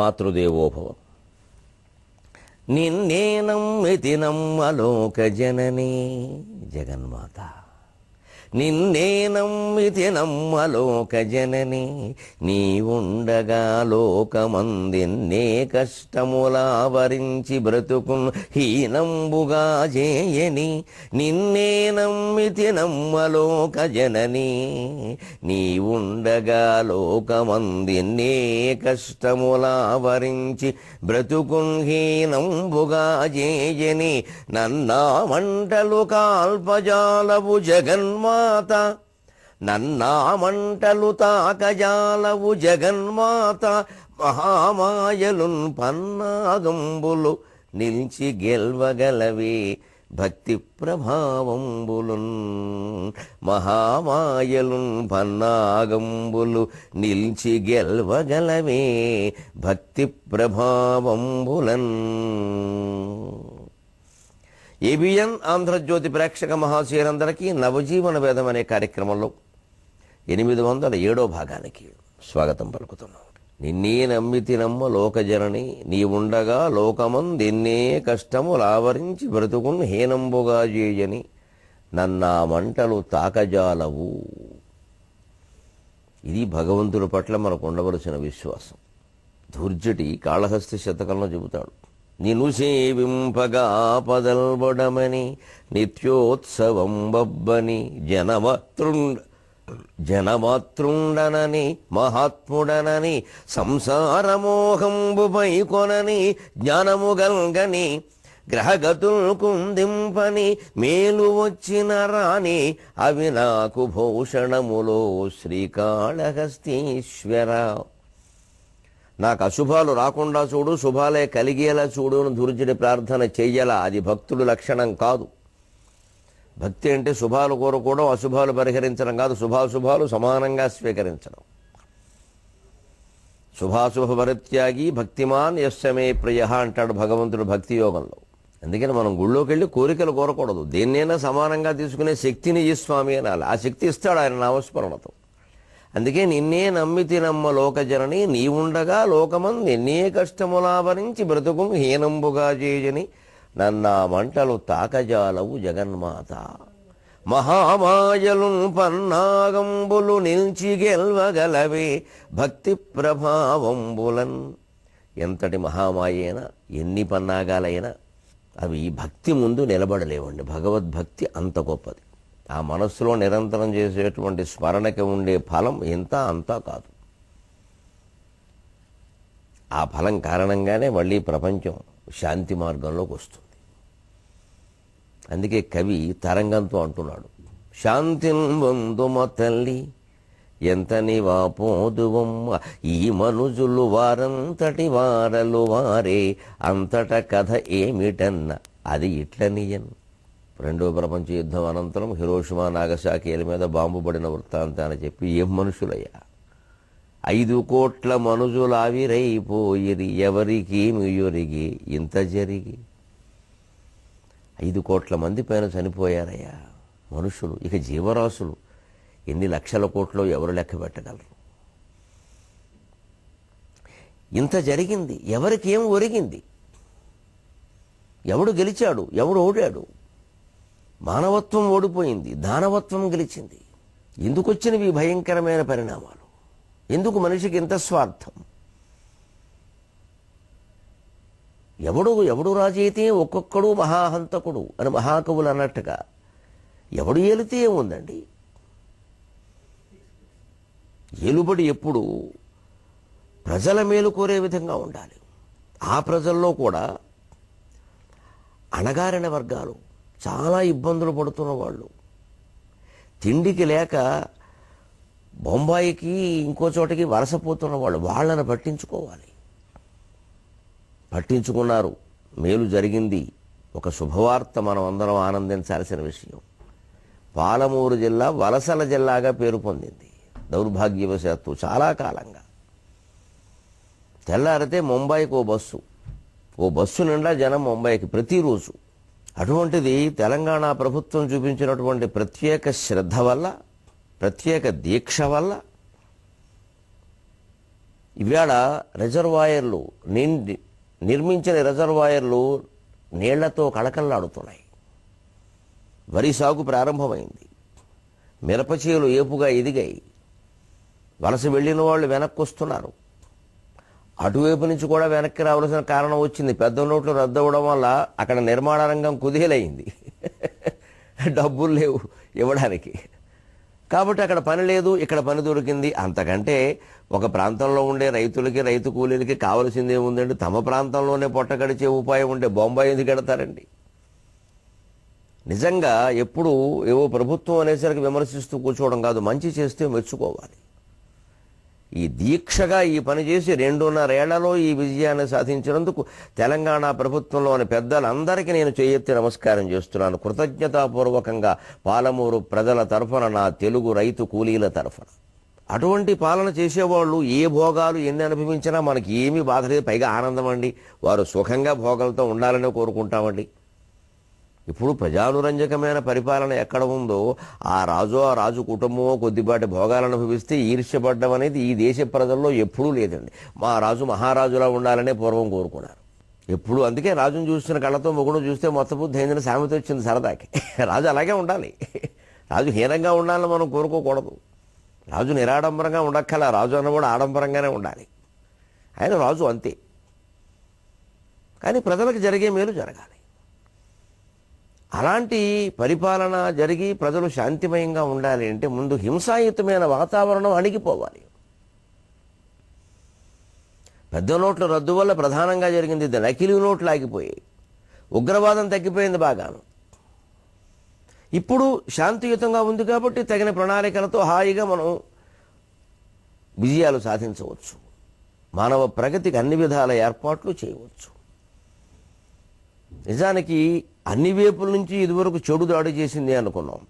మాతృదేవోభవ. నిన్నే నమ్మితి నమ్మలోక జననీ జగన్మాత, నిన్నే నమ్మితి నమ్మలోక జనని, నీవుండగా లోకమందిన్నే కష్టములావరించి బ్రతుకున్ హీనంబుగా చేయని. నిన్నే నమ్మితి నమ్మలోక జనని, నీవుండగా లోకమందిన్నే కష్టములావరించి బ్రతుకున్ హీనంబుగా చేయని. నన్నా మంటలు కాల్పజాలవు జగన్మాత, నన్నా మంటలు తాకజాలవు జగన్మాత. మహామాయలున్ పన్నాగంబులు నిలిచి గెల్వగలవే భక్తి ప్రభావంబులున్. మహామాయలున్ పన్నాగంబులు నిలిచి గెల్వగలవే భక్తి ప్రభావంబులన్. ఏబిఎన్ ఆంధ్రజ్యోతి ప్రేక్షక మహాశయులందరికీ నవజీవన వేదం అనే కార్యక్రమంలో 807వ భాగానికి స్వాగతం పలుకుతున్నాం. నిన్నే నమ్మితి నమ్మ లోకజనని, నీవుండగా లోకమందిన్నే కష్టములావరించి బ్రతుకున్ హీనంబుగా చేయని. నన్నా మంటలు తాకజాలవు. ఇది భగవంతుడి పట్ల మనకు ఉండవలసిన విశ్వాసం. ధూర్జటి కాళహస్తి శతకంలో చెబుతాడు, నిన్ను సేవింపగా పదల్బడమని నిత్యోత్సవం బబ్బని జనమాతృండనని మహాత్ముడనని సంసారమోహంబుపై కొనని జ్ఞానము గల్గని గ్రహగతుల్ కుందింపని మేలు వచ్చిన రాని అవి నాకు భూషణములో శ్రీకాళహస్తీశ్వర. నాకు అశుభాలు రాకుండా చూడు, శుభాలే కలిగేలా చూడు అని ధూర్జుడి ప్రార్థన చెయ్యాల. అది భక్తుడి లక్షణం కాదు. భక్తి అంటే శుభాలు కోరుకోవడం, అశుభాలు పరిహరించడం కాదు. శుభాశుభాలు సమానంగా స్వీకరించడం. శుభాశుభ పరిత్యాగి భక్తిమాన్ యస్సమే ప్రియ అంటాడు భగవంతుడు భక్తి యోగంలో. అందుకని మనం గుళ్ళోకి వెళ్ళి కోరికలు కోరకూడదు. దేన్నైనా సమానంగా తీసుకునే శక్తిని ఈ స్వామి అనాలి. ఆ శక్తి ఇస్తాడు ఆయన నామస్మరణతో. అందుకే నిన్నే నమ్మితి నమ్మ లోకజనని, నీవుండగా లోకమంది ఎన్నే కష్టములావరించి బ్రతుకు హీనంబుగా చేయని. నన్నా మంటలు తాకజాలవు జగన్మాత. మహామాయలున్ పన్నాగంబులు నిల్చి గెల్వగలవే భక్తి ప్రభావంబులన్. ఎంతటి మహామాయైనా, ఎన్ని పన్నాగాలైనా అవి భక్తి ముందు నిలబడలేవండి. భగవద్భక్తి అంత గొప్పది. ఆ మనస్సులో నిరంతరం చేసేటువంటి స్మరణకి ఉండే ఫలం ఇంత అంతా కాదు. ఆ ఫలం కారణంగానే మళ్ళీ ప్రపంచం శాంతి మార్గంలోకి వస్తుంది. అందుకే కవి తరంగంతో అంటున్నాడు, శాంతిన్ వందుమ తల్లి ఎంత నివాపోదువమ్మ, ఈ మనుజులు వారంతటి వారలు వారే, అంతట కథ ఏమిటన్న అది ఇట్లనియన్. రెండవ ప్రపంచ యుద్ధం అనంతరం హిరోషిమా నాగసాకిల మీద బాంబు పడిన వృత్తాంతాన్ని చెప్పి, ఏం మనుషులయ్యా, 5 కోట్ల మనుజులు ఆవిరైపోయిరి, ఎవరికేమి యొరిగి ఇంత జరిగి. 5 కోట్ల మంది పైన చనిపోయారయ్యా మనుషులు. ఇక జీవరాశులు ఎన్ని లక్షల కోట్లో ఎవరు లెక్క పెట్టగలరు? ఇంత జరిగింది, ఎవరికేం ఒరిగింది? ఎవడు గెలిచాడు, ఎవడు ఓడాడు? మానవత్వం ఓడిపోయింది, దానవత్వం గెలిచింది. ఎందుకు వచ్చినవి భయంకరమైన పరిణామాలు? ఎందుకు మనిషికి ఇంత స్వార్థం? ఎవడు రాజు అయితే ఒక్కొక్కడు మహాహంతకుడు అని మహాకవులు అన్నట్టుగా ఎవడు ఏలితే ఏముందండి? ఏలుబడి ఎప్పుడు ప్రజల మేలు కోరే విధంగా ఉండాలి. ఆ ప్రజల్లో కూడా అణగారిన వర్గాలు, చాలా ఇబ్బందులు పడుతున్న వాళ్ళు, తిండికి లేక బొంబాయికి ఇంకో చోటకి వలసపోతున్న వాళ్ళు, వాళ్ళని పట్టించుకోవాలి. పట్టించుకున్నారు, మేలు జరిగింది. ఒక శుభవార్త మనం అందరం ఆనందించాల్సిన విషయం. పాలమూరు జిల్లా వలసల జిల్లాగా పేరు పొందింది దౌర్భాగ్యవశాత్తు చాలా కాలంగా. తెల్లారితే ముంబైకి ఓ బస్సు నిండా జనం ముంబైకి ప్రతిరోజు. అటువంటిది తెలంగాణ ప్రభుత్వం చూపించినటువంటి ప్రత్యేక శ్రద్ధ వల్ల, ప్రత్యేక దీక్ష వల్ల ఇవాళ రిజర్వాయర్లు నిర్మించిన రిజర్వాయర్లు నీళ్లతో కళకళలాడుతున్నాయి. వరి సాగు ప్రారంభమైంది. మిరప చేలు ఏపుగా ఎదిగాయి. వలస వెళ్ళిన వాళ్ళు వెనక్కి వస్తున్నారు. అటువైపు నుంచి కూడా వెనక్కి రావాల్సిన కారణం వచ్చింది. పెద్ద నోట్లు రద్దవడం వల్ల అక్కడ నిర్మాణ రంగం కుదేలైంది. డబ్బులు లేవు ఇవ్వడానికి. కాబట్టి అక్కడ పని లేదు, ఇక్కడ పని దొరికింది. అంతకంటే ఒక ప్రాంతంలో ఉండే రైతులకి, రైతు కూలీలకి కావాల్సింది ఏముందండి? తమ ప్రాంతంలోనే పొట్ట గడిచే ఉపాయం ఉంటే బొంబాయి ఎందుకు కడతారండి? నిజంగా ఎప్పుడు ఏవో ప్రభుత్వం అనేసరికి విమర్శిస్తూ కూర్చోవడం కాదు, మంచి చేస్తే మెచ్చుకోవాలి. ఈ దీక్షగా ఈ పని చేసి 2.5 ఏళ్లలో ఈ విజయాన్ని సాధించినందుకు తెలంగాణ ప్రభుత్వంలోని పెద్దలందరికీ నేను చేయెత్తి నమస్కారం చేస్తున్నాను. కృతజ్ఞతాపూర్వకంగా పాలమూరు ప్రజల తరఫున, నా తెలుగు రైతు కూలీల తరఫున. అటువంటి పాలన చేసేవాళ్ళు ఏ భోగాలు ఎన్ని అనుభవించినా మనకి ఏమీ బాధ లేదు, పైగా ఆనందం అండి. వారు సుఖంగా భోగాలతో ఉండాలనే కోరుకుంటామండి. ఇప్పుడు ప్రజానురంజకమైన పరిపాలన ఎక్కడ ఉందో ఆ రాజు కుటుంబమో కొద్దిపాటి భోగాలను అనుభవిస్తే ఈర్ష్యపడ్డం అనేది ఈ దేశ ప్రజల్లో ఎప్పుడూ లేదండి. మా రాజు మహారాజులా ఉండాలనే పూర్వం కోరుకున్నారు ఎప్పుడు. అందుకే రాజును చూసిన కళ్ళతో మొగుడు చూస్తే మొత్త బుద్ధి అయిందని సామెత వచ్చింది సరదాకి. రాజు అలాగే ఉండాలి. రాజు హీనంగా ఉండాలని మనం కోరుకోకూడదు. రాజు నిరాడంబరంగా ఉండక్కల, రాజు అన్నవాడు ఆడంబరంగానే ఉండాలి. ఆయన రాజు అంతే. కానీ ప్రజలకు జరిగే మేలు జరగాలి. అలాంటి పరిపాలన జరిగి ప్రజలు శాంతిమయంగా ఉండాలి అంటే ముందు హింసాయుతమైన వాతావరణం అణిగిపోవాలి. పెద్ద నోట్ల రద్దు వల్ల ప్రధానంగా జరిగింది నకిలీ నోట్లు ఆగిపోయాయి, ఉగ్రవాదం తగ్గిపోయింది బాగాను. ఇప్పుడు శాంతియుతంగా ఉంది కాబట్టి తగిన ప్రణాళికలతో హాయిగా మనం విజయాలు సాధించవచ్చు. మానవ ప్రగతికి అన్ని విధాల ఏర్పాట్లు చేయవచ్చు. నిజానికి అన్ని వైపుల నుంచి ఇదివరకు చెడు దాడి చేసింది అనుకున్నాం.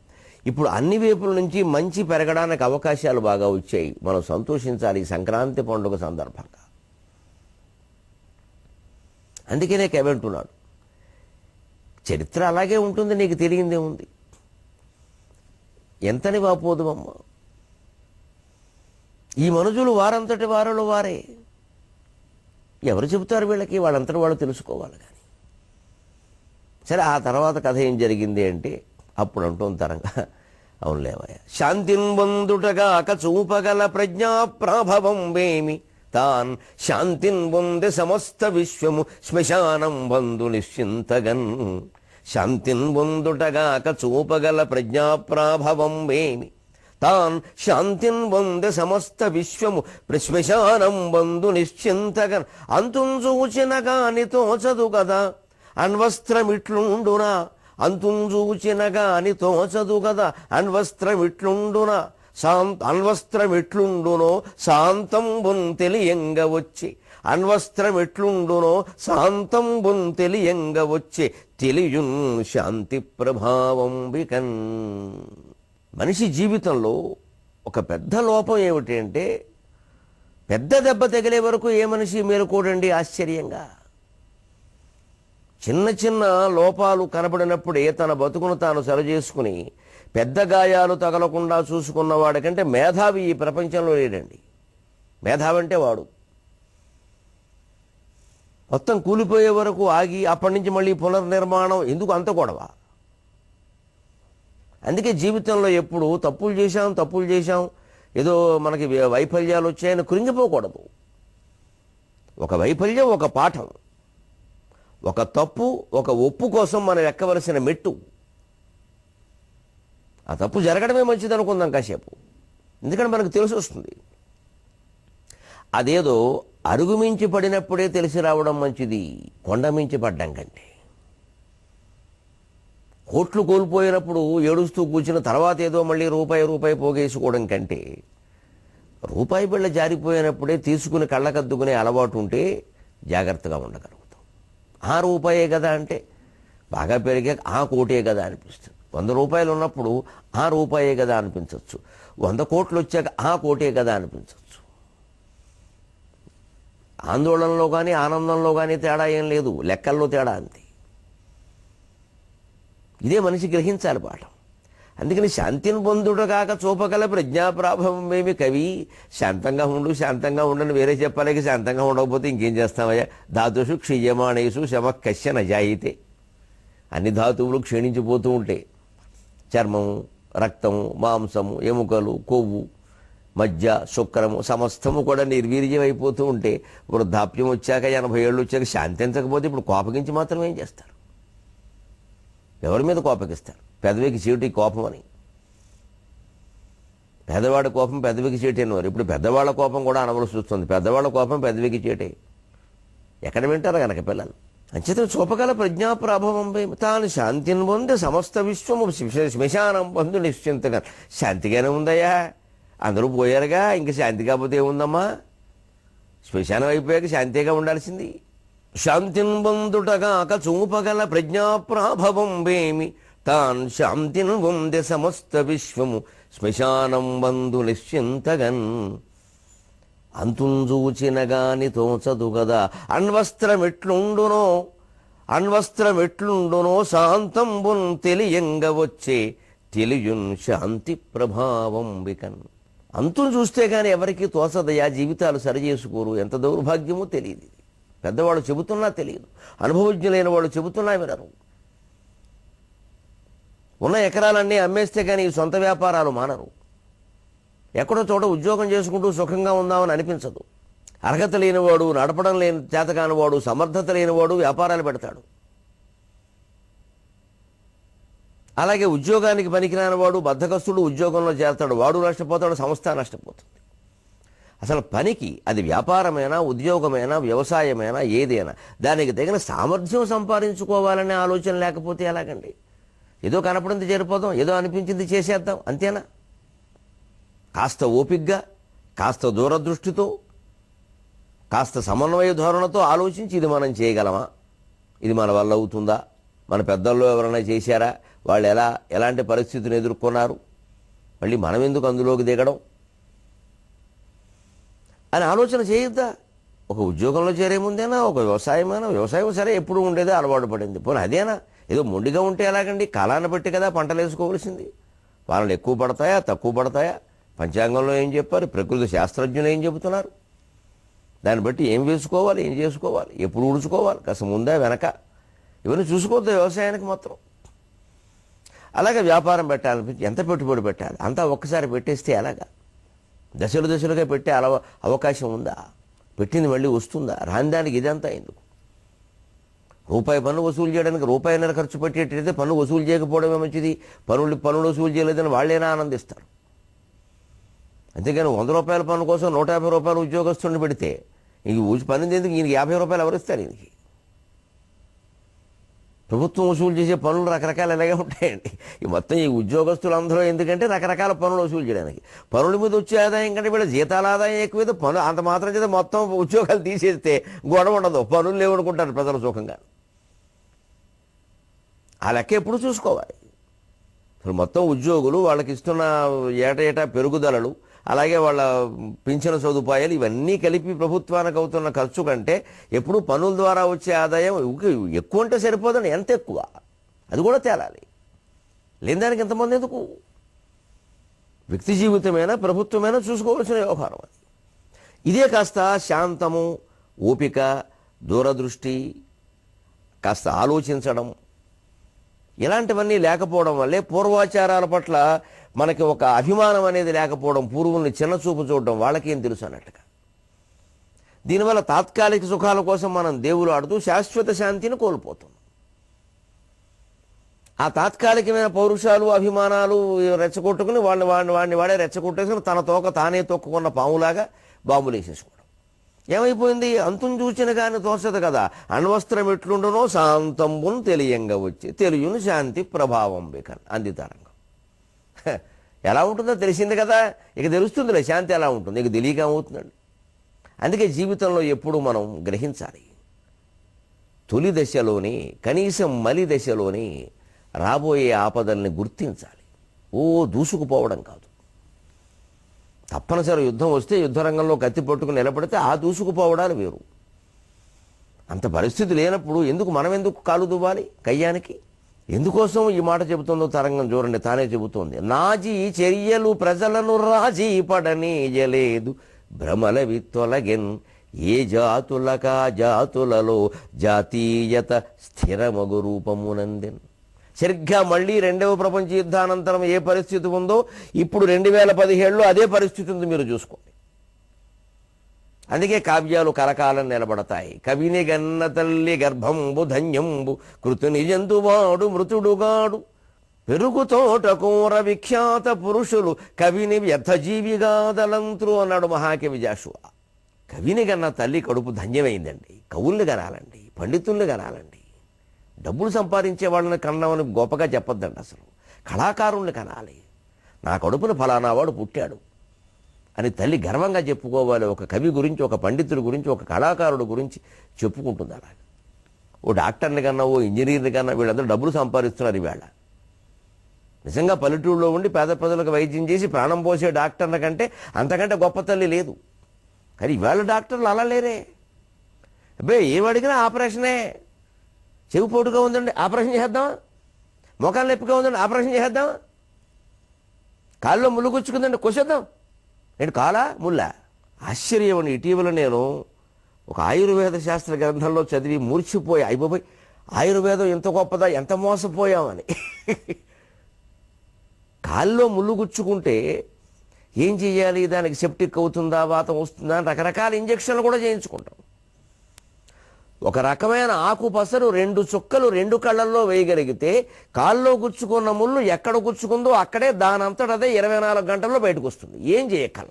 ఇప్పుడు అన్ని వైపుల నుంచి మంచి పెరగడానికి అవకాశాలు బాగా వచ్చాయి. మనం సంతోషించాలి సంక్రాంతి పండుగ సందర్భంగా. అందుకనే కవి అంటున్నాడు, చరిత్ర అలాగే ఉంటుంది, నీకు తెలియందే ఉంది. ఎంతని వాపోదుమమ్మ, ఈ మనుషులు వారంతటి వారిలో వారే. ఎవరు చెబుతారు వీళ్ళకి? వాళ్ళంతటి వాళ్ళు తెలుసుకోవాలి. కానీ సరే, ఆ తర్వాత కథ ఏం జరిగింది అంటే అప్పుడు అంటోంది తరంగా, అవునులేవయ్య, శాంతిన్ బందుటగాక చూపగల ప్రజ్ఞా ప్రాభవం వేమి తాన్ శాంతిన్ బొందె సమస్త విశ్వము శ్మశానం బంధు నిశ్చింతగన్. శాంతిన్ బొందుటగాక చూపగల ప్రజ్ఞా ప్రాభవం వేమి తాన్ శాంతిన్ బొందె సమస్త విశ్వము శ్మశానం బంధు నిశ్చింతగన్. అంతుం చూచిన కాని తోచదు కదా అన్వస్త్రమిట్లుండునా, అంతుం చూచిన గాని తోచదు కదా అన్వస్త్రమిట్లుండునా, అన్వస్త్రమిట్లుండునో శాంతంబున్ తెలియంగ వచ్చి, అన్వస్త్రమిట్లుండునో శాంతంబున్ తెలియంగ వచ్చి, తెలియున్ శాంతి ప్రభావం వికన్. మనిషి జీవితంలో ఒక పెద్ద లోపం ఏమిటి అంటే, పెద్ద దెబ్బ తగిలే వరకు ఏ మనిషి మేలుకోడండి ఆశ్చర్యంగా. చిన్న చిన్న లోపాలు కనబడినప్పుడే తన బతుకును తాను సరిచేసుకుని పెద్ద గాయాలు తగలకుండా చూసుకున్నవాడికంటే మేధావి ఈ ప్రపంచంలో లేడండి. మేధావి అంటే వాడు మొత్తం కూలిపోయే వరకు ఆగి అప్పటి నుంచి మళ్ళీ పునర్నిర్మాణం ఎందుకు అంత గొడవ? అందుకే జీవితంలో ఎప్పుడు తప్పులు చేశాం ఏదో మనకి వైఫల్యాలు వచ్చాయని కృంగిపోకూడదు. ఒక వైఫల్యం ఒక పాఠం, ఒక తప్పు ఒక ఒప్పు కోసం మనం ఎక్కవలసిన మెట్టు. ఆ తప్పు జరగడమే మంచిది అనుకుందాం కాసేపు, ఎందుకంటే మనకు తెలిసి వస్తుంది. అదేదో అరుగుమించి పడినప్పుడే తెలిసి రావడం మంచిది కొండమించి పడ్డం కంటే. కోట్లు కోల్పోయినప్పుడు ఏడుస్తూ కూర్చున్న తర్వాత ఏదో మళ్ళీ రూపాయి పోగేసుకోవడం కంటే, రూపాయి బిళ్ళ జారిపోయినప్పుడే తీసుకుని కళ్ళకద్దుకునే అలవాటు ఉంటే జాగ్రత్తగా ఉండగలుగుతాం. ఆ రూపాయే కదా అంటే బాగా పెరిగాక ఆ కోటే కదా అనిపిస్తుంది. 100 రూపాయలు ఉన్నప్పుడు ఆ రూపాయే కదా అనిపించవచ్చు. 100 కోట్లు వచ్చాక ఆ కోటే కదా అనిపించవచ్చు. ఆందోళనలో కానీ ఆనందంలో కానీ తేడా ఏం లేదు, లెక్కల్లో తేడా అంతే. ఇదే మనిషి గ్రహించాలి పాఠం. అందుకని శాంతిని పొందుట కాక చూపగల ప్రజ్ఞాప్రాభవం ఏమి కవి. శాంతంగా ఉండని వేరే చెప్పలేక శాంతంగా ఉండకపోతే ఇంకేం చేస్తామయ్యా. ధాతుషు క్షీయమాణేషు శమ కశ్య నజాయితే. అన్ని ధాతువులు క్షీణించిపోతూ ఉంటాయి. చర్మము, రక్తము, మాంసము, ఎముకలు, కొవ్వు, మజ్జ, శుక్రము సమస్తము కూడా నిర్వీర్యం అయిపోతూ ఉంటే వృద్ధాప్యం వచ్చాక 80 ఏళ్ళు వచ్చాక శాంతించకపోతే ఇప్పుడు కోపగించి మాత్రం ఏం చేస్తారు? ఎవరి మీద కోపగిస్తారు? పెదవికి చీటి కోపం అని. పెద్దవాడి కోపం పెదవికి చీటి అనేవారు. ఇప్పుడు పెద్దవాళ్ళ కోపం కూడా అనవలసి వస్తుంది. పెద్దవాళ్ళ కోపం పెదవికి చీటే. ఎక్కడ వింటారు కనుక పిల్లలు. అంచేత చూపగల ప్రజ్ఞాప్రాభవం తాను శాంతిని పొంది సమస్త విశ్వము శ్మశానం పొందు నిశ్చింతగా. శాంతిగానే ఉందయ్యా, అందరూ పోయారుగా, ఇంక శాంతి కాకపోతే ఏముందమ్మా? శ్మశానం అయిపోయాక శాంతిగా ఉండాల్సింది. శాంతిని పొందుటగాక చూపగల ప్రజ్ఞాప్రాభవం వేమి తాన్ శాంతిని పొందే సమస్త విశ్వము శ్మశానం బంధు నిశ్చింతగన్. అంతుంజూచిన గాని తోచదు గదా అణ్వస్త్రమెట్లుండునో శాంతంబున్ తెలియంగ వచ్చే తెలియున్ శాంతి ప్రభావం వికన్. అంతును చూస్తే గాని ఎవరికి తోచదయా, జీవితాలు సరిచేసుకోరు. ఎంత దౌర్భాగ్యమో తెలియదు. పెద్దవాళ్ళు చెబుతున్నా తెలియదు, అనుభవజ్ఞులైన వాళ్ళు చెబుతున్నా వినరు. ఉన్న ఎకరాలన్నీ అమ్మేస్తే కానీ ఈ సొంత వ్యాపారాలు మానరు. ఎక్కడో చోట ఉద్యోగం చేసుకుంటూ సుఖంగా ఉందామని అనిపించదు. అర్హత లేనివాడు, నడపడం లేని చేతకానివాడు, సమర్థత లేనివాడు వ్యాపారాలు పెడతాడు. అలాగే ఉద్యోగానికి పనికిరాని వాడు, బద్ధకస్తుడు ఉద్యోగంలో చేరతాడు. వాడు నష్టపోతాడు, సంస్థ నష్టపోతుంది. అసలు పనికి అది వ్యాపారమైనా, ఉద్యోగమైనా, వ్యవసాయమైనా, ఏదైనా దానికి తగిన సామర్థ్యం సంపాదించుకోవాలనే ఆలోచన లేకపోతే ఎలాగండి? ఏదో కనపడింది చేరిపోదాం, ఏదో అనిపించింది చేసేద్దాం, అంతేనా? కాస్త ఓపిగ్గా, కాస్త దూరదృష్టితో, కాస్త సమన్వయ ధోరణితో ఆలోచించి ఇది మనం చేయగలమా, ఇది మన వల్ల అవుతుందా, మన పెద్దల్లో ఎవరైనా చేశారా, వాళ్ళు ఎలాంటి పరిస్థితిని ఎదుర్కొన్నారు, మళ్ళీ మనం ఎందుకు అందులోకి దిగడం అని ఆలోచన చేయొద్దా? ఒక ఉద్యోగంలో చేరే ముందేనా, ఒక వ్యవసాయం సరే ఎప్పుడు ఉండేదే అలవాటు పడింది. పోనీ అదేనా? ఏదో మొండిగా ఉంటే ఎలాగండి? కాలాన్ని బట్టి కదా పంటలు వేసుకోవాల్సింది. వానలు ఎక్కువ పడతాయా, తక్కువ పడతాయా, పంచాంగంలో ఏం చెప్పారు, ప్రకృతి శాస్త్రజ్ఞులు ఏం చెబుతున్నారు, దాన్ని బట్టి ఏం వేసుకోవాలి, ఏం చేసుకోవాలి, ఎప్పుడు ఉడుచుకోవాలి, కాస్త ముందా వెనక, ఇవన్నీ చూసుకోవద్దు వ్యవసాయానికి మాత్రం. అలాగే వ్యాపారం పెట్టాలనిపించి ఎంత పెట్టుబడి పెట్టాలి, అంతా ఒక్కసారి పెట్టేస్తే ఎలాగా? దశలుగా పెట్టే అవకాశం ఉందా? పెట్టింది మళ్ళీ వస్తుందా? రాని దానికి ఇదంతా ఎందుకు? రూపాయి పన్ను వసూలు చేయడానికి రూపాయిన్నర ఖర్చు పెట్టేటైతే పన్ను వసూలు చేయకపోవడమే మంచిది. పన్నులు వసూలు చేయలేదని వాళ్ళైనా ఆనందిస్తారు. అంతేగాని 100 రూపాయల పన్ను కోసం 150 రూపాయలు ఉద్యోగస్తుని పెడితే ఇంక పని ఎందుకు? ఈయనకి 50 రూపాయలు ఎవరిస్తారు? ఈయనకి ప్రభుత్వం వసూలు చేసే పనులు రకరకాలు ఎలాగే ఉంటాయండి. మొత్తం ఈ ఉద్యోగస్తులందరూ ఎందుకంటే రకరకాల పనులు వసూలు చేయడానికి. పనుల మీద వచ్చే ఆదాయం కంటే వీళ్ళ జీతాల ఆదాయం ఎక్కువ. పనులు అంత మాత్రం చేత మొత్తం ఉద్యోగాలు తీసేస్తే గొడవ ఉండదు. పనులు లేవనుకుంటారు ప్రజలు సుఖంగా. ఆ లెక్క ఎప్పుడు చూసుకోవాలి. అసలు మొత్తం ఉద్యోగులు వాళ్ళకి ఇస్తున్న ఏటా పెరుగుదలలు, అలాగే వాళ్ళ పింఛన సదుపాయాలు ఇవన్నీ కలిపి ప్రభుత్వానికి అవుతున్న ఖర్చు కంటే ఎప్పుడు పన్నుల ద్వారా వచ్చే ఆదాయం ఎక్కువ ఉంటే సరిపోదండి. ఎంత ఎక్కువ అది కూడా తేలాలి. లేని దానికి ఎంతమంది ఎందుకు? వ్యక్తి జీవితమైనా ప్రభుత్వమైనా చూసుకోవాల్సిన వ్యవహారం అది. ఇదే కాస్త శాంతము, ఓపిక, దూరదృష్టి, కాస్త ఆలోచించడం ఇలాంటివన్నీ లేకపోవడం వల్లే పూర్వాచారాల పట్ల మనకి ఒక అభిమానం అనేది లేకపోవడం, పూర్వుల్ని చిన్న చూపు చూడడం, వాళ్ళకేం తెలుసు అన్నట్టుగా. దీనివల్ల తాత్కాలిక సుఖాల కోసం మనం దేవులు ఆడుతూ శాశ్వత శాంతిని కోల్పోతాం. ఆ తాత్కాలికమైన పౌరుషాలు, అభిమానాలు రెచ్చగొట్టుకుని వాడిని వాడే రెచ్చగొట్టేసుకుని తన తోక తానే తొక్కుకున్న పాములాగా బాంబులు వేసేసుకోవడం. ఏమైపోయింది? అంతుని చూచిన కానీ తోచదు కదా. అణ్వస్త్రం ఎట్లుండునో శాంతంబును తెలియంగా వచ్చి తెలియని శాంతి ప్రభావం వికన్. అంది తరంగం. ఎలా ఉంటుందో తెలిసింది కదా, ఇక తెలుస్తుందిలే శాంతి ఎలా ఉంటుంది. ఇక తెలియక ఏమవుతుందండి. అందుకే జీవితంలో ఎప్పుడు మనం గ్రహించాలి, తొలి దశలోని, కనీసం మలి దశలోని రాబోయే ఆపదల్ని గుర్తించాలి. దూసుకుపోవడం కాదు. తప్పనిసరి యుద్ధం వస్తే యుద్ధరంగంలో కత్తి పట్టుకుని నిలబడితే ఆ దూసుకుపోవడాలు వేరు. అంత పరిస్థితి లేనప్పుడు మనం ఎందుకు కాలు దువ్వాలి కయ్యానికి? ఎందుకోసం ఈ మాట చెబుతుందో తరంగం చూడండి, తానే చెబుతోంది. నాజీ చర్యలు ప్రజలను రాజీ పడనీయలేదు, భ్రమలవి తొలగెన్ ఏ జాతులకా జాతులలో జాతీయత స్థిరమగు రూపమునందెన్. సరిగ్గా మళ్ళీ రెండవ ప్రపంచ యుద్ధానంతరం ఏ పరిస్థితి ఉందో ఇప్పుడు 2017లో అదే పరిస్థితి ఉంది, మీరు చూసుకోండి. అందుకే కావ్యాలు కలకాలం నిలబడతాయి. కవిని గన్న తల్లి గర్భంబు ధన్యంబు, కృతుని జంతువాడు మృతుడుగాడు, పెరుగుతోట కూర విఖ్యాత పురుషులు, కవిని వ్యర్థజీవిగాదలంత్రు అన్నాడు మహాకవి జాషువా. కవిని గన్న తల్లి కడుపు ధన్యమైందండి. కవుల్ని కనాలండి, పండితుల్ని కనాలండి. డబ్బులు సంపాదించే వాళ్ళని కన్నామని గొప్పగా చెప్పొద్దండి. అసలు కళాకారుల్ని కనాలి. నా కడుపున ఫలానా వాడు పుట్టాడు అని తల్లి గర్వంగా చెప్పుకోవాలి. ఒక కవి గురించి, ఒక పండితుడి గురించి, ఒక కళాకారుడు గురించి చెప్పుకుంటుంది. అలాగే ఓ డాక్టర్ని కన్నా, ఓ ఇంజనీర్ని కన్నా వీళ్ళందరూ డబ్బులు సంపాదిస్తున్నారు ఈవేళ. నిజంగా పల్లెటూరులో ఉండి పేద ప్రజలకు వైద్యం చేసి ప్రాణం పోసే డాక్టర్ల కంటే అంతకంటే గొప్ప తల్లి లేదు. కానీ ఇవాళ డాక్టర్లు అలా లేరే. అబ్బాయి ఏం అడిగినా ఆపరేషనే. చెవి పోటుగా ఉందండి, ఆపరేషన్ చేద్దామా? మోకాలు నొప్పిగా ఉందండి, ఆపరేషన్ చేద్దామా? కాళ్ళలో ముళ్ళు గుచ్చుకుందండి, కొసేద్దాం. నేను కాలా ముళ్ళ. ఆశ్చర్యం అండి. ఇటీవల నేను ఒక ఆయుర్వేద శాస్త్ర గ్రంథంలో చదివి మూర్చిపోయి, అయిపోయి ఆయుర్వేదం ఎంత గొప్పదా, ఎంత మోసపోయామని. కాళ్ళలో ముళ్ళు గుచ్చుకుంటే ఏం చేయాలి, దానికి సెప్టిక్ అవుతుందా, వాతం వస్తుందా అని రకరకాల ఇంజక్షన్లు కూడా చేయించుకుంటాం. ఒక రకమైన ఆకు పసరు 2 చుక్కలు 2 కళ్ళల్లో వేయగలిగితే కాల్లో గుచ్చుకున్న ముళ్ళు ఎక్కడ గుచ్చుకుందో అక్కడే దానంతటదే 24 గంటల్లో బయటకు వస్తుంది. ఏం చేయక్కల,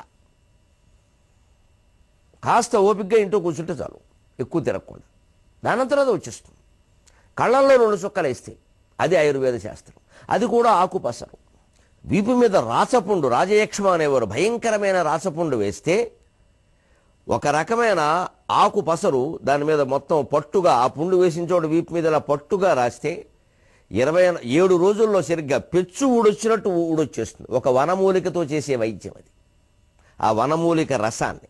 కాస్త ఓపికగా ఇంట్లో కూర్చుంటే చాలు, ఎక్కువ తిరగకుండా దానంతట అది వచ్చేస్తుంది. కళ్ళల్లో 2 చుక్కలు వేస్తే అది ఆయుర్వేద శాస్త్రం. అది కూడా ఆకు పసరు. వీపు మీద రాచపుండు, రాజయక్ష్మ అనేవారు, భయంకరమైన రాచపుండు వేస్తే ఒక రకమైన ఆకు పసరు దాని మీద మొత్తం పట్టుగా, ఆ పుండు వేసిన చోట వీపు మీద ఇలా పట్టుగా రాస్తే 27 రోజుల్లో సరిగ్గా పెచ్చు ఊడొచ్చినట్టు ఊడొచ్చేస్తుంది. ఒక వనమూలికతో చేసే వైద్యం అది. ఆ వనమూలిక రసాన్ని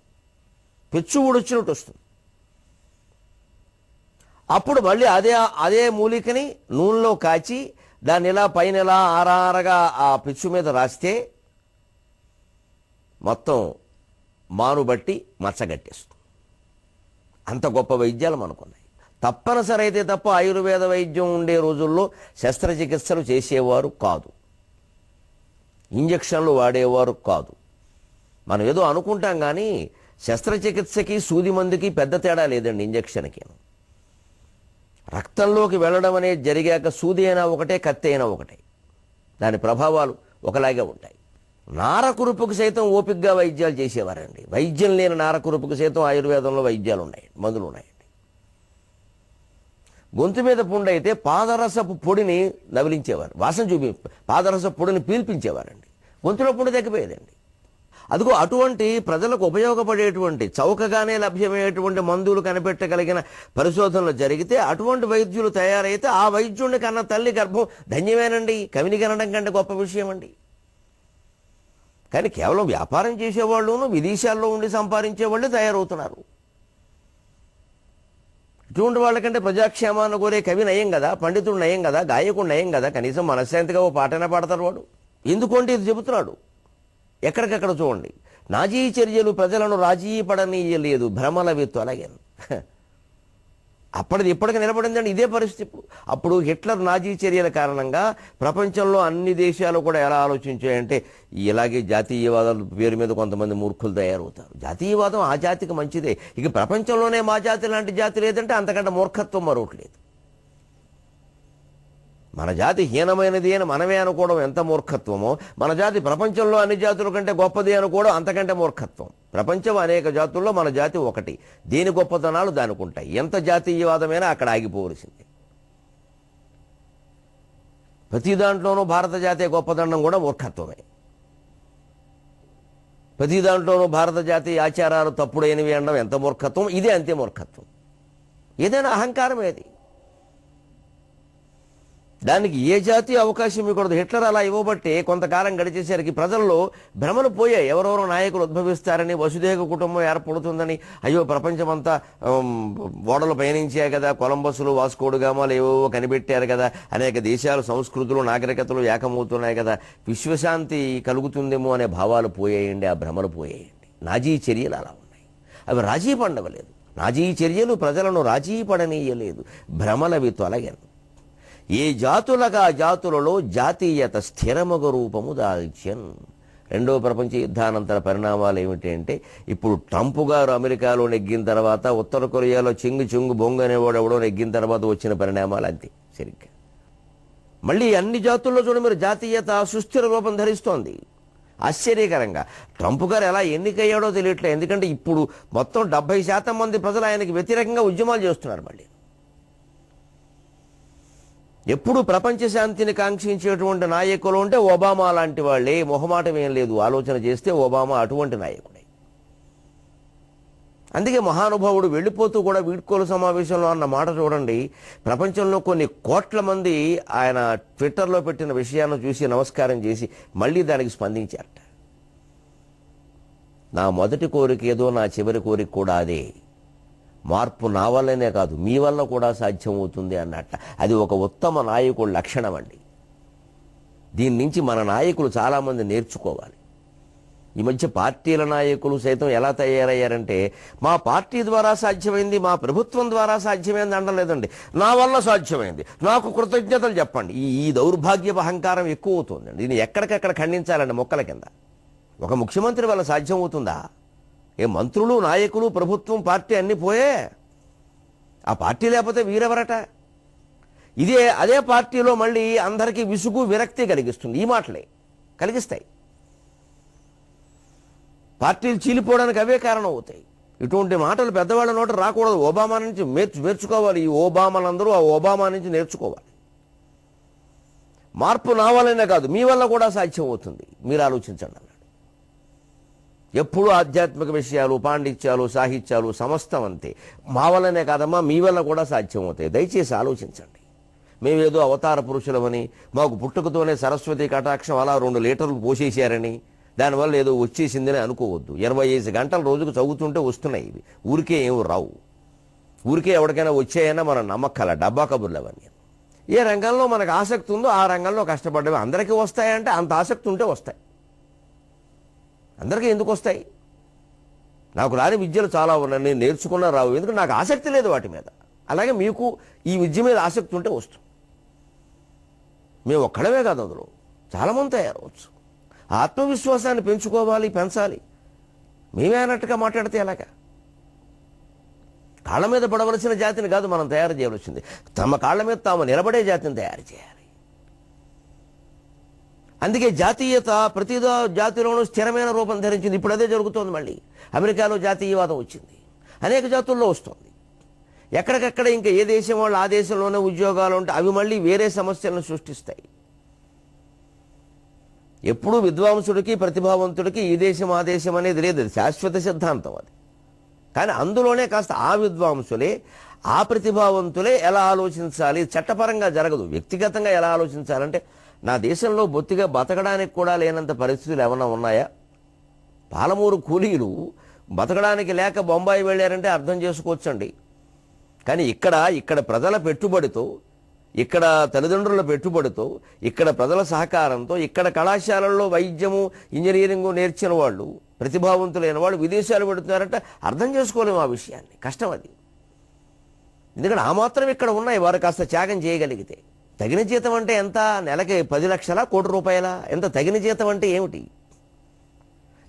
పెచ్చు ఊడొచ్చినట్టు వస్తుంది. అప్పుడు మళ్ళీ అదే మూలికని నూనెలో కాచి దాన్ని ఇలా పైన ఇలా ఆరారగా ఆ పెచ్చు మీద రాస్తే మొత్తం మానుబట్టి మచ్చగట్టేస్తుంది. అంత గొప్ప వైద్యాలు మనకున్నాయి. తప్పనిసరి అయితే తప్ప ఆయుర్వేద వైద్యం ఉండే రోజుల్లో శస్త్రచికిత్సలు చేసేవారు కాదు, ఇంజక్షన్లు వాడేవారు కాదు. మనం ఏదో అనుకుంటాం కానీ శస్త్రచికిత్సకి సూది మందుకి పెద్ద తేడా లేదండి. ఇంజక్షన్కి రక్తంలోకి వెళ్ళడం అనేది జరిగాక సూది అయినా ఒకటే, కత్తి అయినా ఒకటే, దాని ప్రభావాలు ఒకలాగే ఉంటాయి. నారకురుపుకు సైతం ఓపికగా వైద్యాలు చేసేవారండి. వైద్యం లేని నారకురుపుకు సైతం ఆయుర్వేదంలో వైద్యాలు ఉన్నాయండి, మందులు ఉన్నాయండి. గొంతు మీద పుండు అయితే పాదరసపు పొడిని నవిలించేవారు, వాసన చూపి పాదరసపు పొడిని పీల్పించేవారండి. గొంతులో పుండు తగ్గిపోయేదండి. అదిగో అటువంటి ప్రజలకు ఉపయోగపడేటువంటి చౌకగానే లభ్యమయ్యేటువంటి మందులు కనిపెట్టగలిగిన పరిశోధనలు జరిగితే అటువంటి వైద్యులు తయారైతే ఆ వైద్యుడిని కన్నా తల్లి గర్భం ధన్యమేనండి. కవిని కనడం కంటే గొప్ప విషయం అండి. కానీ కేవలం వ్యాపారం చేసేవాళ్ళును విదేశాల్లో ఉండి సంపాదించే వాళ్ళే తయారవుతున్నారు. ఇటువంటి వాళ్ళకంటే ప్రజాక్షేమాన్ని కోరే కవి నయం కదా, పండితుడు నయం కదా, గాయకుడు నయం కదా. కనీసం మనశ్శాంతిగా ఓ పాటైనా పాడతారు వాడు. ఎందుకంటే ఇది చెబుతున్నాడు. ఎక్కడికక్కడ చూడండి. నాజీ చర్యలు ప్రజలను రాజీ పడనీయలేదు, భ్రమలవి తొలగెన్. అప్పటిది ఇప్పటికి నిలబడిందండి ఇదే పరిస్థితి. అప్పుడు హిట్లర్ నాజీ చర్యల కారణంగా ప్రపంచంలో అన్ని దేశాలు కూడా ఎలా ఆలోచించాయంటే ఇలాగే జాతీయవాదాల పేరు మీద కొంతమంది మూర్ఖులు తయారవుతారు. జాతీయవాదం ఆ జాతికి మంచిదే. ఇక ప్రపంచంలోనే మా జాతి లాంటి జాతి లేదంటే అంతకంటే మూర్ఖత్వం మరొకట్లేదు. మన జాతి హీనమైనది అని మనమే అనుకోవడం ఎంత మూర్ఖత్వమో, మన జాతి ప్రపంచంలో అన్ని జాతుల కంటే గొప్పది అనుకోవడం అంతకంటే మూర్ఖత్వం. ప్రపంచం అనేక జాతుల్లో మన జాతి ఒకటి. దేని గొప్పతనాలు దానికి ఉంటాయి. ఎంత జాతీయవాదమైనా అక్కడ ఆగిపోవలసింది. ప్రతి దాంట్లోనూ భారత జాతీయ గొప్పదనం కూడా మూర్ఖత్వమే. ప్రతి దాంట్లోనూ భారత జాతీయ ఆచారాలు తప్పుడైనవి అనడం ఎంత మూర్ఖత్వం, ఇదే అంతే మూర్ఖత్వం. ఏదైనా అహంకారం ఏది. దానికి ఏ జాతి అవకాశం ఇవ్వకూడదు. హిట్లర్ అలా ఇవ్వబట్టే కొంతకాలం గడిచేసరికి ప్రజల్లో భ్రమలు పోయాయి. ఎవరెవరో నాయకులు ఉద్భవిస్తారని, వసుదేవ కుటుంబం ఏర్పడుతుందని. అయ్యో ప్రపంచమంతా ఓడలు పయనించాయి కదా, కొలంబస్లు వాస్కోడుగామాలు ఏవో కనిపెట్టారు కదా, అనేక దేశాలు సంస్కృతులు నాగరికతలు ఏకమవుతున్నాయి కదా, విశ్వశాంతి కలుగుతుందేమో అనే భావాలు పోయాయండి, ఆ భ్రమలు పోయాయండి. నాజీ చర్యలు అలా ఉన్నాయి. అవి రాజీ పండవలేదు. నాజీ చర్యలు ప్రజలను రాజీ పడనీయలేదు. భ్రమలవి తొలగను. ఏ జాతులగా జాతులలో జాతీయత స్థిరమగ రూపము దాల్చెన్. రెండవ ప్రపంచ యుద్ధానంతర పరిణామాలు ఏమిటి అంటే, ఇప్పుడు ట్రంప్ గారు అమెరికాలో నెగ్గిన తర్వాత, ఉత్తర కొరియాలో చెంగు బొంగు అనేవాడు ఎవడో నెగ్గిన తర్వాత వచ్చిన పరిణామాలు అంతే సరిగ్గా. మళ్ళీ అన్ని జాతుల్లో చూడ మీరు జాతీయత సుస్థిర రూపం ధరిస్తోంది. ఆశ్చర్యకరంగా ట్రంప్ గారు ఎలా ఎన్నికయ్యాడో తెలియట్లేదు. ఎందుకంటే ఇప్పుడు మొత్తం 70% మంది ప్రజలు ఆయనకి వ్యతిరేకంగా ఉద్యమాలు చేస్తున్నారు. మళ్ళీ ఎప్పుడు ప్రపంచ శాంతిని కాంక్షించేటువంటి నాయకులు ఉంటే ఒబామా లాంటి వాళ్ళే. మొహమాటం ఏం లేదు, ఆలోచన చేస్తే ఒబామా అటువంటి నాయకుడే. అందుకే మహానుభావుడు వెళ్ళిపోతూ కూడా వీడ్కోలు సమావేశంలో అన్న మాట చూడండి. ప్రపంచంలో కొన్ని కోట్ల మంది ఆయన ట్విట్టర్లో పెట్టిన విషయాన్ని చూసి నమస్కారం చేసి మళ్ళీ దానికి స్పందించారట. నా మొదటి కోరిక ఏదో, నా చివరి కోరిక కూడా అదే. మార్పు నా వల్లనే కాదు, మీ వల్ల కూడా సాధ్యమవుతుంది అన్నట్ట. అది ఒక ఉత్తమ నాయకుడి లక్షణం అండి. దీని నుంచి మన నాయకులు చాలామంది నేర్చుకోవాలి. ఈ మధ్య పార్టీల నాయకులు సైతం ఎలా తయారయ్యారంటే, మా పార్టీ ద్వారా సాధ్యమైంది, మా ప్రభుత్వం ద్వారా సాధ్యమైంది అనలేదండి. నా వల్ల సాధ్యమైంది, నాకు కృతజ్ఞతలు చెప్పండి. ఈ దౌర్భాగ్యపు అహంకారం ఎక్కువ అవుతుందండి. దీన్ని ఎక్కడికక్కడ ఖండించాలండి మొక్కల కింద. ఒక ముఖ్యమంత్రి వల్ల సాధ్యమవుతుందా? ఏ మంత్రులు, నాయకులు, ప్రభుత్వం, పార్టీ అన్నీ పోయే. ఆ పార్టీ లేకపోతే వీరెవరట? అదే పార్టీలో మళ్ళీ అందరికీ విసుగు విరక్తి కలిగిస్తుంది. ఈ మాటలే కలిగిస్తాయి. పార్టీలు చీలిపోవడానికి అవే కారణం అవుతాయి. ఇటువంటి మాటలు పెద్దవాళ్ళ నోట రాకూడదు. ఒబామా నుంచి నేర్చుకోవాలి. ఈ ఒబామాలందరూ ఆ ఒబామా నుంచి నేర్చుకోవాలి. మార్పు నా వల్లనే కాదు, మీ వల్ల కూడా సాధ్యం అవుతుంది, మీరు ఆలోచించండి అన్నాడు. ఎప్పుడూ ఆధ్యాత్మిక విషయాలు, పాండిత్యాలు, సాహిత్యాలు సమస్తం అంతే. మా వల్లనే కాదమ్మా, మీ వల్ల కూడా సాధ్యం అవుతాయి. దయచేసి ఆలోచించండి. మేమేదో అవతార పురుషులమని, మాకు పుట్టుకతోనే సరస్వతి కటాక్షం అలా 2 లీటర్లు పోసేశారని, దానివల్ల ఏదో వచ్చేసిందని అనుకోవద్దు. 25 గంటలు రోజుకు చదువుతుంటే వస్తున్నాయి. ఇవి ఊరికే ఏమి రావు. ఊరికే ఎవరికైనా వచ్చాయన్నా మనం నమ్మక్కల, డబ్బా కబుర్లు అవన్నీ. ఏ రంగంలో మనకు ఆసక్తి ఉందో ఆ రంగంలో కష్టపడ్డవి అందరికీ వస్తాయంటే అంత ఆసక్తి ఉంటే వస్తాయి. అందరికీ ఎందుకు వస్తాయి? నాకు రాని విద్యలు చాలా ఉన్నాయి, నేను నేర్చుకున్నా రావు, ఎందుకంటే నాకు ఆసక్తి లేదు వాటి మీద. అలాగే మీకు ఈ విద్య మీద ఆసక్తి ఉంటే వస్తుంది. మేము ఒక్కడమే కాదు, అందులో చాలామంది తయారవచ్చు. ఆత్మవిశ్వాసాన్ని పెంచాలి. మేమే అన్నట్టుగా మాట్లాడితే ఎలాగా? కాళ్ళ మీద పడవలసిన జాతిని కాదు మనం తయారు చేయవలసింది, తమ కాళ్ళ మీద తాము నిలబడే జాతిని తయారు చేయాలి. అందుకే జాతీయత ప్రతి జాతిలోనూ స్థిరమైన రూపం ధరించింది. ఇప్పుడు అదే జరుగుతోంది. మళ్ళీ అమెరికాలో జాతీయవాదం వచ్చింది, అనేక జాతుల్లో వస్తుంది. ఎక్కడికక్కడ ఇంకా ఏ దేశం వాళ్ళు ఆ దేశంలోనే ఉద్యోగాలు ఉంటే అవి మళ్ళీ వేరే సమస్యలను సృష్టిస్తాయి. ఎప్పుడూ విద్వాంసుడికి, ప్రతిభావంతుడికి ఈ దేశం ఆ దేశం అనేది లేదు, అది శాశ్వత సిద్ధాంతం అది. కానీ అందులోనే కాస్త ఆ విద్వాంసులే, ఆ ప్రతిభావంతులే ఎలా ఆలోచించాలి, చట్టపరంగా జరగదు, వ్యక్తిగతంగా ఎలా ఆలోచించాలంటే, నా దేశంలో బొత్తిగా బతకడానికి కూడా లేనంత పరిస్థితులు ఏమైనా ఉన్నాయా? పాలమూరు కూలీలు బతకడానికి లేక బొంబాయి వెళ్ళారంటే అర్థం చేసుకోవచ్చండి. కానీ ఇక్కడ ప్రజల పెట్టుబడితో, ఇక్కడ తల్లిదండ్రుల పెట్టుబడితో, ఇక్కడ ప్రజల సహకారంతో, ఇక్కడ కళాశాలల్లో వైద్యము, ఇంజనీరింగు నేర్చిన వాళ్ళు, ప్రతిభావంతులైన వాళ్ళు విదేశాలు పెడుతున్నారంటే అర్థం చేసుకోలేము ఆ విషయాన్ని. కష్టం అది. ఎందుకంటే ఆ మాత్రం ఇక్కడ ఉన్నాయి. వారు కాస్త త్యాగం చేయగలిగితే. తగిన జీతం అంటే ఎంత? నెలకి 10 లక్షల, కోటి రూపాయల? ఎంత తగిన జీతం అంటే ఏమిటి?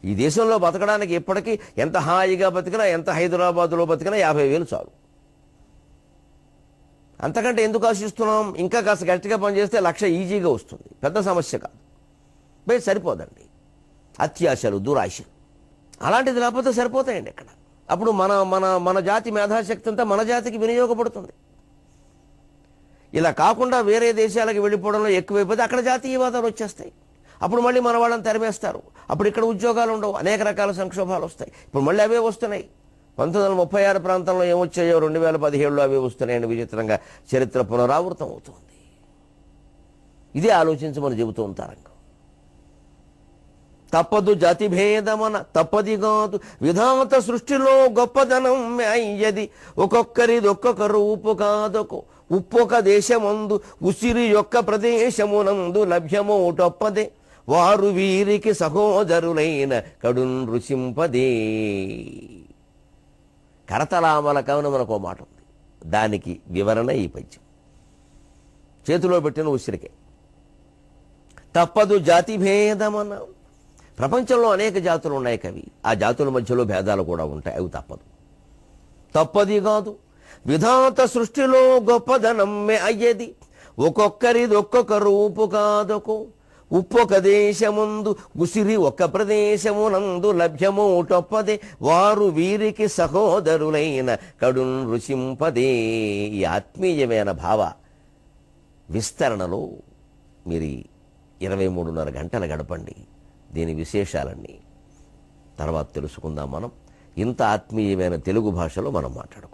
ఈ దేశంలో బతకడానికి ఎప్పటికీ ఎంత హాయిగా బతికినా, ఎంత హైదరాబాద్లో బతికినా 50,000 చాలు. అంతకంటే ఎందుకు ఆశిస్తున్నాం? ఇంకా కాస్త గట్టిగా పనిచేస్తే 1,00,000 ఈజీగా వస్తుంది, పెద్ద సమస్య కాదు. బయట సరిపోదండి. అత్యాశలు, దురాశలు అలాంటిది లేకపోతే సరిపోతాయండి ఇక్కడ. అప్పుడు మన మన మన జాతి మేధాశక్తి అంతా మన జాతికి వినియోగపడుతుంది. ఇలా కాకుండా వేరే దేశాలకు వెళ్ళిపోవడంలో ఎక్కువైపోతే అక్కడ జాతీయవాదాలు వచ్చేస్తాయి. అప్పుడు మళ్ళీ మన వాళ్ళని తరిమేస్తారు. అప్పుడు ఇక్కడ ఉద్యోగాలు ఉండవు, అనేక రకాల సంక్షోభాలు వస్తాయి. ఇప్పుడు మళ్ళీ అవే వస్తున్నాయి. 1936 ప్రాంతంలో ఏమొచ్చాయో 2017లో అవే వస్తున్నాయని విచిత్రంగా చరిత్ర పునరావృతం అవుతుంది. ఇదే ఆలోచించమని చెబుతూ తారంగం. తప్పదు జాతి భేదమన తప్పది కాదు విధాత సృష్టిలో గొప్పదనం అయ్యది ఒక్కొక్కరిది ఒక్కొక్క రూపు కాదొక ఉప్పొక దేశమందు ఉసిరి యొక్క ప్రదేశమునందు లభ్యమోటొప్పదే వారు వీరికి సహోదరులైన కడున్ రుచింపదే. కరతలామల కవన మనకు మాట ఉంది, దానికి వివరణ ఈ పద్యం. చేతిలో పెట్టిన ఉసిరికే. తప్పదు జాతి భేదమన, ప్రపంచంలో అనేక జాతులు ఉన్నాయి కవి, ఆ జాతుల మధ్యలో భేదాలు కూడా ఉంటాయి, అవి తప్పదు. తప్పది కాదు విధాత సృష్టిలో గొప్పదనమ్మే అయ్యేది ఒక్కొక్కరిది ఒక్కొక్క రూపు కాదొక ఉప్పొక దేశముందు ఉసిరి ఒక్క ప్రదేశమునందు లభ్యమోటొప్పదే వారు వీరికి సహోదరులైన కడున్ రుచింపదే. ఈ ఆత్మీయమైన భావ విస్తరణలో మీరు 23:30 గంటలు గడపండి. దీని విశేషాలన్నీ తర్వాత తెలుసుకుందాం మనం. ఇంత ఆత్మీయమైన తెలుగు భాషలో మనం మాట్లాడుకుందాం.